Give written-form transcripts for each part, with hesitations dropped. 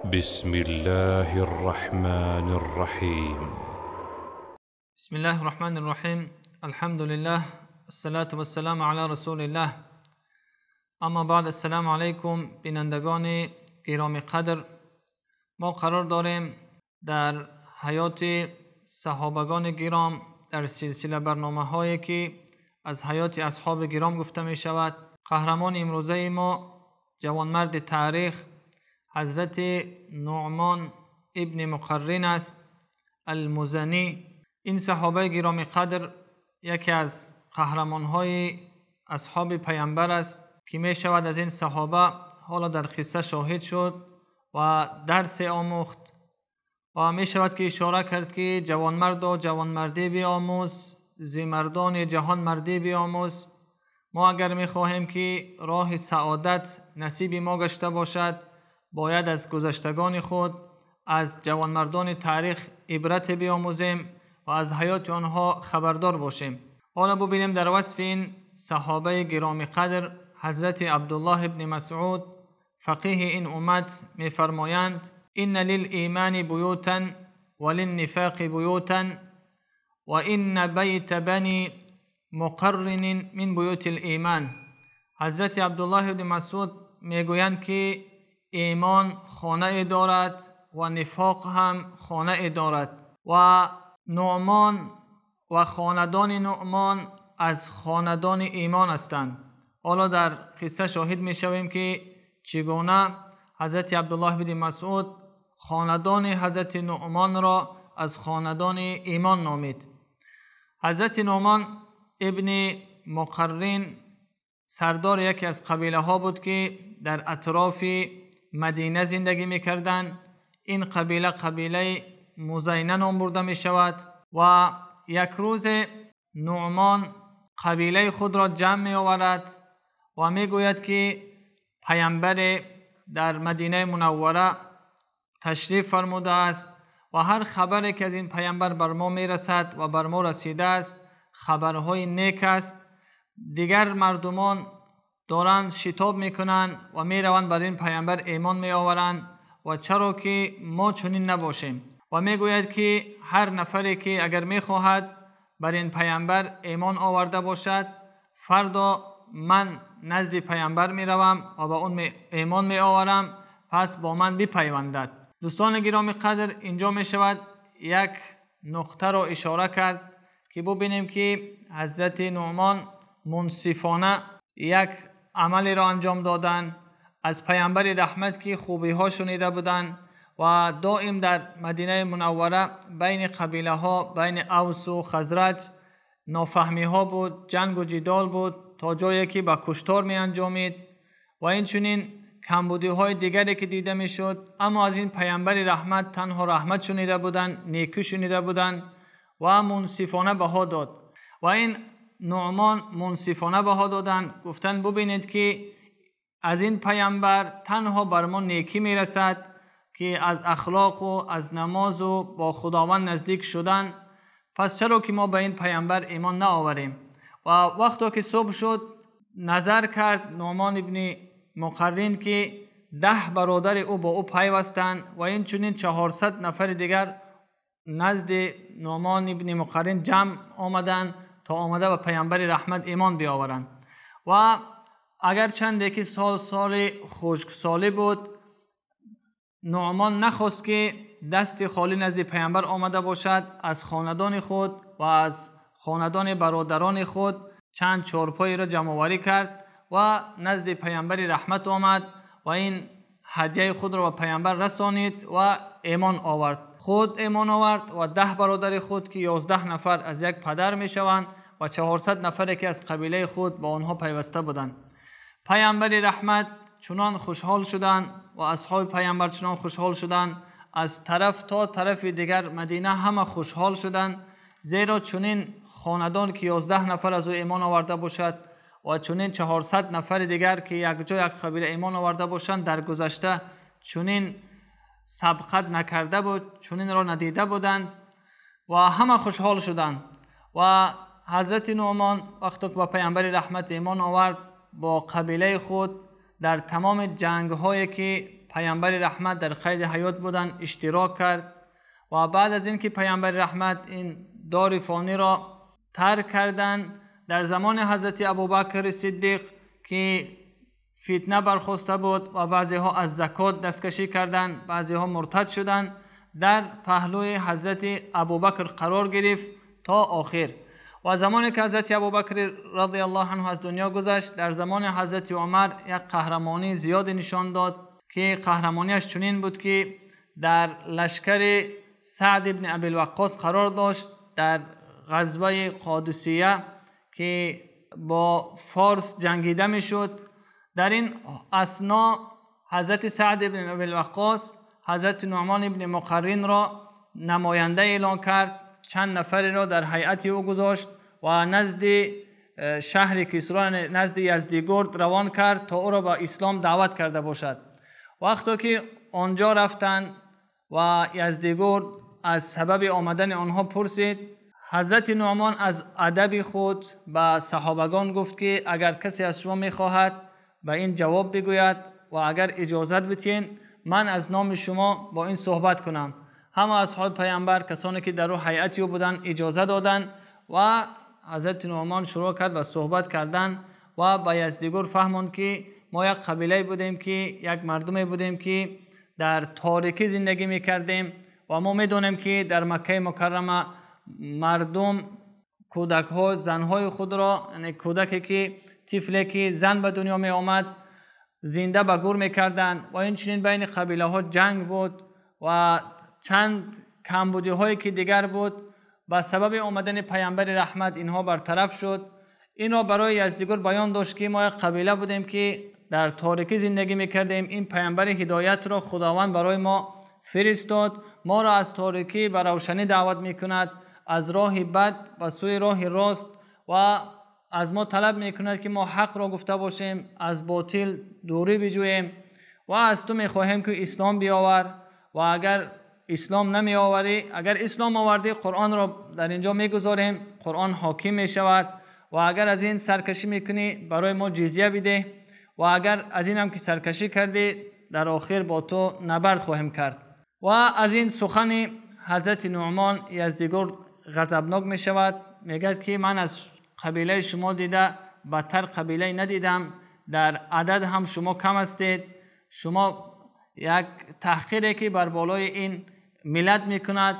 بسم الله الرحمن الرحيم. بسم الله الرحمن الرحیم. الحمد لله الصلاة والسلام علی رسول الله. اما بعد، السلام علیکم بینندگان گرامی قدر. ما قرار داریم در حیات صحابگان گرام در سلسله برنامه هایی که از حیات اصحاب گرام گفته می شود. قهرمان امروزه ما جوانمرد تاریخ حضرت نعمان ابن مقرن است المزنی. این صحابه گرامی قدر یکی از قهرمان های اصحاب پیامبر است که می شود از این صحابه حالا در قصه شاهد شد و درس آموخت و می شود که اشاره کرد که جوانمرد و جوانمردی بیاموز، زیمردان جهان مردی بیاموز. ما اگر می خواهیم که راه سعادت نصیب ما گشته باشد، باید از گذشتگان خود، از جوانمردان تاریخ عبرت بیاموزیم و از حیات آنها خبردار باشیم. حالا ببینیم در وصف این صحابه گرامی قدر حضرت عبدالله ابن مسعود فقیه این امت می فرمایند: این للایمان بیوتا وللنفاق بیوتا و این بیت بنی مقرن من بیوت الایمان. حضرت عبدالله ابن مسعود می گویند که ایمان خانه دارد و نفاق هم خانه دارد و نعمان و خاندان نعمان از خاندان ایمان هستند. حالا در قصه شاهد می شویم که چگونه حضرت عبدالله بن مسعود خاندان حضرت نعمان را از خاندان ایمان نامید. حضرت نعمان ابن مقرن سردار یکی از قبیله ها بود که در اطراف مدینه زندگی می کردند. این قبیله مزینه نام برده می شود و یک روز نعمان قبیله خود را جمع می آورد و می گوید که پیامبر در مدینه منوره تشریف فرموده است و هر خبری که از این پیامبر بر ما می رسد و بر ما رسیده است خبرهای نیک است. دیگر مردمان دارند شتاب میکنند و میروند بر این پیامبر ایمان می آورند و چرا که ما چنین نباشیم. و میگوید که هر نفری که اگر میخواهد بر این پیامبر ایمان آورده باشد، فردا من نزد پیامبر میروم و با اون ایمان می آورم، پس با من بپیوندد. دوستان گرامی قدر، اینجا می شود یک نقطه را اشاره کرد که ببینیم که حضرت نعمان منصفانه یک عملی را انجام دادن. از پیامبر رحمت که خوبی ها شنیده بودند و دائم در مدینه منوره بین قبیله ها، بین اوس و خزرج نافهمی ها بود، جنگ و جدال بود تا جایی که به کشتار می انجامید و این چنین کمبودی های دیگری که دیده می شد. اما از این پیامبر رحمت تنها رحمت شنیده بودند، نیکی شنیده بودند و منصفانه بها داد. و این نعمان منصفانه بها دادن، گفتن ببینید که از این پیامبر تنها بر ما نیکی میرسد که از اخلاق و از نماز و با خداوند نزدیک شدن، پس چرا که ما به این پیامبر ایمان نآوریم؟ و وقتی که صبح شد نظر کرد نعمان ابن مقرن که 10 برادر او با او پیوستند و این چنین 400 نفر دیگر نزد نعمان ابن مقرن جمع آمدند تا آمده و پیامبر رحمت ایمان بیاورند. و اگر چند یکی سال خشکسالی بود، نعمان نخواست که دست خالی نزد پیامبر آمده باشد. از خاندان خود و از خاندان برادران خود چند چارپایی را جمع آوری کرد و نزد پیامبر رحمت آمد و این هدیه خود را به پیامبر رسانید و ایمان آورد. خود ایمان آورد و 10 برادر خود که 11 نفر از یک پدر می شوند و 400 نفر که از قبیله خود با آنها پیوسته بودند. پیامبر رحمت چنان خوشحال شدند و اصحاب پیامبر چنان خوشحال شدند، از طرف تا طرف دیگر مدینه همه خوشحال شدند، زیرا چنین خاندان که 11 نفر از او ایمان آورده باشد و چنین 400 نفر دیگر که یک جا یک قبیله ایمان آورده باشند در گذشته چنین سبقت نکرده بود، چنین را ندیده بودند و همه خوشحال شدند. و حضرت نعمان وقتی که با پیامبر رحمت ایمان آورد با قبیله خود در تمام جنگ هایی که پیامبر رحمت در قید حیات بودن اشتراک کرد و بعد از اینکه پیامبر رحمت این دار فانی را ترک کردند، در زمان حضرت ابوبکر صدیق که فتنه برخاسته بود و بعضی ها از زکات دستکشی کردند، بعضی ها مرتد شدند، در پهلوی حضرت ابوبکر قرار گرفت تا آخر. و زمانی که حضرت ابوبکر رضی الله عنه از دنیا گذشت، در زمان حضرت عمر یک قهرمانی زیاد نشان داد که قهرمانیش چنین بود که در لشکر سعد ابن ابی الوقاص قرار داشت در غزوه قادسیه که با فارس جنگیده میشد. در این اثنا حضرت سعد ابن ابی الوقاص حضرت نعمان ابن مقرن را نماینده اعلان کرد، چند نفری را در هیئت او گذاشت و نزد شهر کسرا نزد یزدگرد روان کرد تا او را به اسلام دعوت کرده باشد. وقتی که آنجا رفتند و یزدگرد از سبب آمدن آنها پرسید، حضرت نعمان از ادب خود به صحابگان گفت که اگر کسی از شما میخواهد به این جواب بگوید و اگر اجازت بتین من از نام شما با این صحبت کنم. همه اصحاب پیامبر، کسانی که در هیئتی بودند، اجازه دادند و حضرت نعمان شروع کرد به صحبت کردن و به یزدگرد فهماند که ما یک قبیله بودیم که یک مردمی بودیم که در تاریکی زندگی میکردیم و ما میدونیم که در مکه مکرمه مردم کودک ها زنهای خود را، یعنی کودکی که طفلی که زن به دنیا می آمد زنده به گور میکردند و این چنین بین قبیله ها جنگ بود و چند کمبودی هایی که دیگر بود. با سبب آمدن پیامبر رحمت اینها برطرف شد. اینو برای یزدگرد بیان داشت که ما یک قبیله بودیم که در تاریکی زندگی میکردیم، این پیامبر هدایت را خداوند برای ما فرستاد، ما را از تاریکی به روشنی دعوت میکند، از راه بد و سوی راه راست و از ما طلب میکند که ما حق را گفته باشیم، از باطل دوری بجوییم و از تو میخواهیم که اسلام بیاور و اگر اسلام نمی آوری، اگر اسلام آوردی قرآن را در اینجا میگذاریم، قرآن حاکم می شود و اگر از این سرکشی میکنی برای ما جزیه بده و اگر از این هم که سرکشی کردی در آخر با تو نبرد خواهیم کرد. و از این سخن حضرت نعمان یزدگرد غضبناک می شود، میگه که من از قبیله شما دیده بدتر قبیله ندیدم، در عدد هم شما کم هستید، شما یک تحقیری که بر بالای این ملت میکند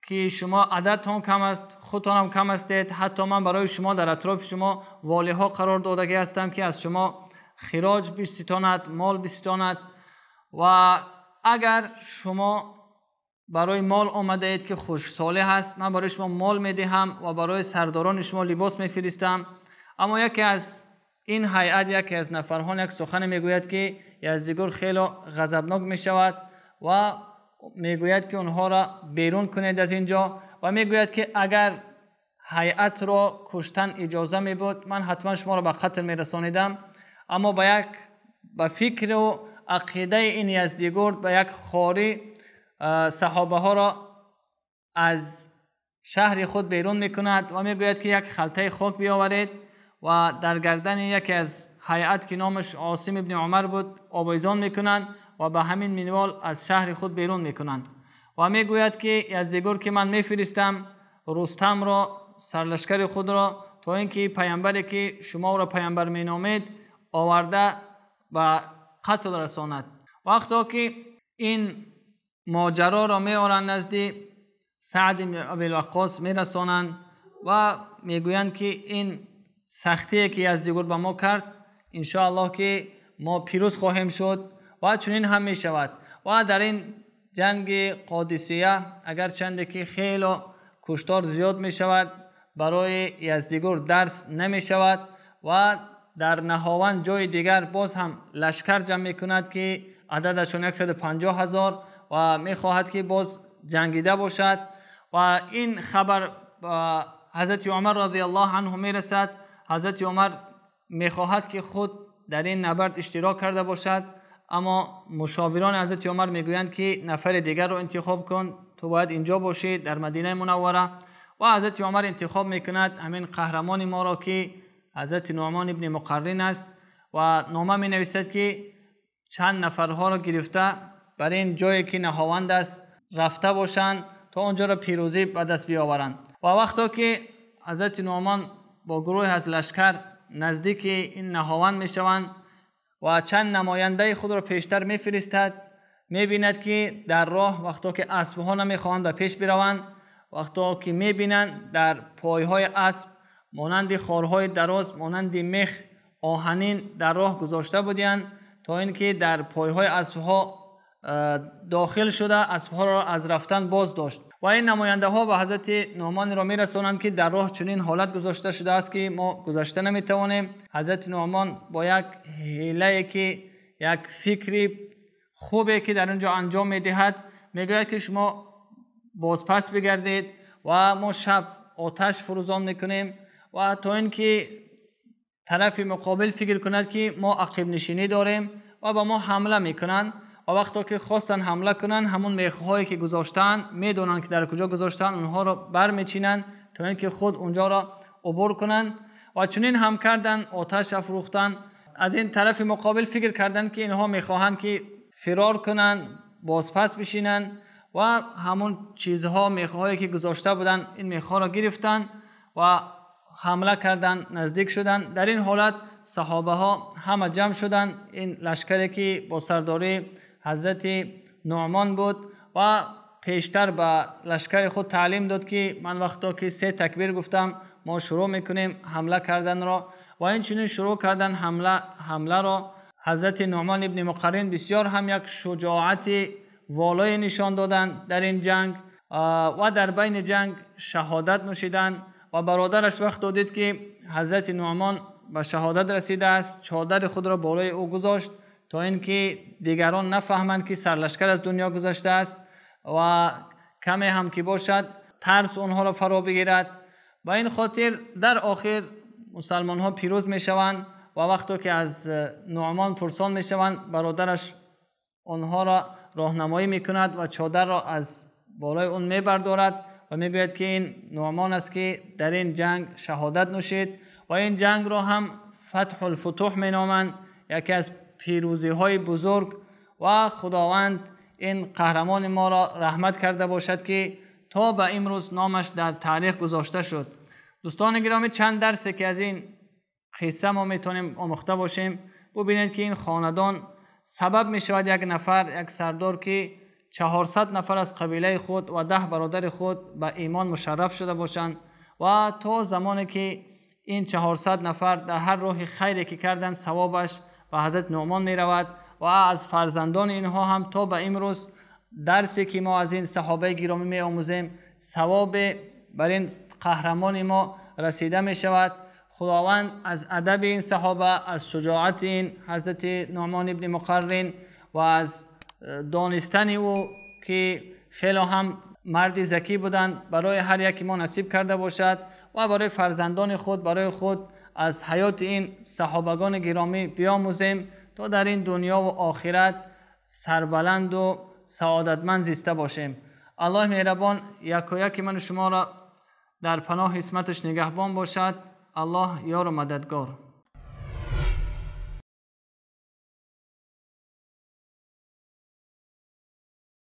که شما عددتان کم است، خودتان هم کم هستید، حتی من برای شما در اطراف شما والی ها قرار دادگی هستم که از شما خراج بستاند، مال بستاند و اگر شما برای مال آمده اید که خوشسالی هست، من برای شما مال میدهم و برای سرداران شما لباس میفرستم. اما یکی از این هیئت، یکی از نفران یک سخن میگوید که یزدگرد خیلی غضبناک میشود و میگوید که اونها را بیرون کنید از اینجا و میگوید که اگر هیئت را کشتن اجازه می بود من حتما شما را به قتل میرسانیدم. اما به فکر و عقیده این یزدگرد به یک خواری صحابه ها را از شهر خود بیرون میکند و میگوید که یک خلطه خاک بیاورید و در گردن یکی از هیئت که نامش عاصم ابن عمر بود آویزان میکنند و به همین منوال از شهر خود بیرون میکنند و میگوید که یزدگرد که من میفرستم رستم را، سرلشکر خود را، تا اینکه پیامبری که شما را پیامبر مینامید آورده و قتل رساند. وقتی که این ماجرا را میارند نزد سعد بن ابی الوقاص میرسانند و میگویند که این سختی که یزدگرد به ما کرد ان شاء الله که ما پیروز خواهیم شد و چنین هم می شود. و در این جنگ قادسیه اگر چند که خیلی کشتار زیاد می شود، برای یزدگرد درس نمی شود و در نهاوند جای دیگر باز هم لشکر جمع می کند که عددشون 150,000 و می خواهد که باز جنگیده باشد و این خبر با حضرت عمر رضی الله عنه می رسد. حضرت عمر می خواهد که خود در این نبرد اشتراک کرده باشد، اما مشاوران حضرت عمر می گویند که نفر دیگر رو انتخاب کن، تو باید اینجا باشی در مدینه منوره. و حضرت عمر انتخاب می کند همین قهرمان ما را که حضرت نعمان ابن مقرن است و نامه می نویسد که چند نفرها را گرفته بر این جایی که نهاوند است رفته باشند تا اونجا را پیروزی به دست بیاورند. و وقتی که حضرت نعمان با گروه از لشکر نزدیک این نهاوند میشوند و چند نماینده خود را پیشتر میفرستد، میبیند که در راه وقتی که اسبها نمیخواهند به پیش بروند، وقتی که میبینند در پایهای اسب مانند خارهای دراز، مانند میخ آهنین در راه گذاشته بودند تا اینکه در پایهای اسبها داخل شده اسبها را از رفتن باز داشت. و این نماینده ها به حضرت نعمان را میرسانند که در راه چنین حالت گذاشته شده است که ما گذشته نمیتوانیم. حضرت نعمان با یک حیله که یک فکری خوبه که در اونجا انجام میدهد میگوید که شما باز پس بگردید و ما شب آتش فروزان میکنیم و تا اینکه طرف مقابل فکر کند که ما عقب نشینی داریم و با ما حمله میکنند و وقتی که خواستن حمله کنن همون میخهایی که گذاشتن میدونن که در کجا گذاشتن، اونها رو برمیچینن تا اینکه خود اونجا را عبور کنن و چنین هم کردن، آتش افروختن. از این طرف مقابل فکر کردن که اینها میخواهند که فرار کنن، بازپس بشینن و همون چیزها میخهایی که گذاشته بودن این میخها را گرفتن و حمله کردن، نزدیک شدن. در این حالت صحابه ها همه جمع شدن. این لشکری که با سرداری حضرت نعمان بود و پیشتر به لشکر خود تعلیم داد که من وقتا که 3 تکبیر گفتم ما شروع میکنیم حمله کردن را و این چنین شروع کردن حمله را. حضرت نعمان ابن مقرن بسیار هم یک شجاعت والای نشان دادن در این جنگ و در بین جنگ شهادت نوشیدن و برادرش وقت دید که حضرت نعمان به شهادت رسیده است چادر خود را بالای او گذاشت تا اینکه دیگران نفهمند که سرلشکر از دنیا گذشته است و کمی هم که باشد ترس اونها را فرا بگیرد. و این خاطر در آخر مسلمان ها پیروز می شوند و وقتی که از نعمان پرسان می شوند برادرش اونها را راهنمایی می کند و چادر را از بالای اون می بردارد و می گوید که این نعمان است که در این جنگ شهادت نوشید و این جنگ را هم فتح الفتوح می نامند، یکی از پیروزی های بزرگ و خداوند این قهرمان ما را رحمت کرده باشد که تا به امروز نامش در تاریخ گذاشته شد. دوستان گرامی، چند درسی که از این قصه ما میتونیم آموخته باشیم. ببینید که این خاندان سبب می شود یک نفر، یک سردار که 400 نفر از قبیله خود و 10 برادر خود به ایمان مشرف شده باشند و تا زمانی که این 400 نفر در هر راه خیری که کردن ثوابش به حضرت نعمان می رود و از فرزندان اینها هم تا به امروز درسی که ما از این صحابه گرامی می آموزیم ثواب بر این قهرمان ما رسیده می شود. خداوند از ادب این صحابه، از شجاعت این حضرت نعمان ابن مقرن و از دانستن او که خیلی هم مرد ذکی بودند برای هر یکی ما نصیب کرده باشد و برای فرزندان خود، برای خود از حیات این صحابگان گرامی بیاموزیم تا در این دنیا و آخرت سربلند و سعادتمند زیسته باشیم. الله مهربان یک و یک من شما را در پناه اسمتش نگهبان باشد. الله یار و مددگار.